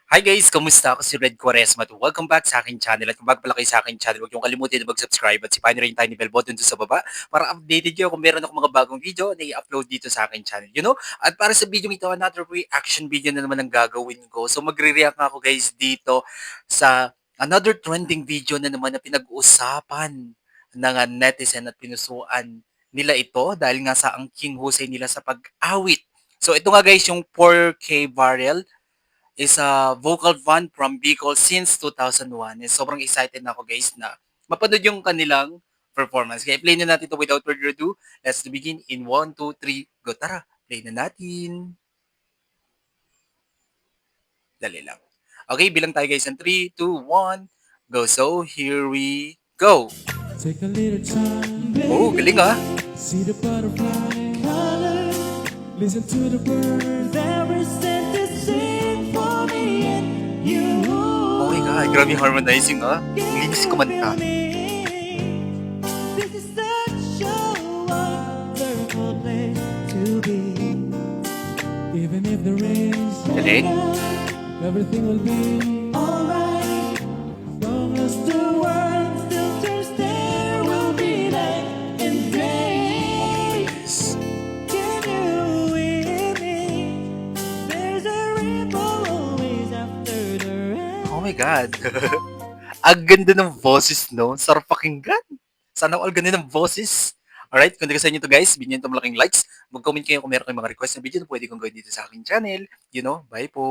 Hi guys! Kamusta? Ako si Red Quaresma at welcome back sa aking channel. At kung bago pala kayo sa aking channel, huwag niyong kalimutan na mag-subscribe at sipahin niyo rin yung tiny bell button doon sa baba para updated kayo kung meron akong mga bagong video na i-upload dito sa aking channel. At para sa video ito, another reaction video na naman ang gagawin ko. So magre-react nga ako guys dito sa another trending video na naman na pinag-uusapan ng netizen at pinusuan nila ito dahil nga sa ang king husay nila sa pag-awit. So ito nga guys yung 4K Barrel is a vocal band from Bicol since 2001. And sobrang excited na ako guys na mapanood yung kanilang performance. Kaya play na natin ito without further ado. Let's begin in 1, 2, 3, go. Tara, play na natin. Dali lang. Okay, bilang tayo guys in 3, 2, 1, go. So, here we go. Take a little time, Oh, baby. galing ah. See the butterfly color. Listen to the birds. Every sentence sing for me and you. Oh my God, grabe yung harmonizing ah. Ang linis kumanta. This is such a wonderful place to be. Even if the rain's Galing. everything will be alright. As long as the world still turns, there will be night and day. Yes. Can you hear me? There's a ripple always after the rain. Oh my God. Ang ganda ng boses, no? Sarap pakinggan. Sana all ganda ng boses. Alright, kung sa inyo to guys, bigyan nyo ito malaking likes. Mag-comment kayo kung meron kayong mga request na video na pwede kong gawin dito sa aking channel. Bye po!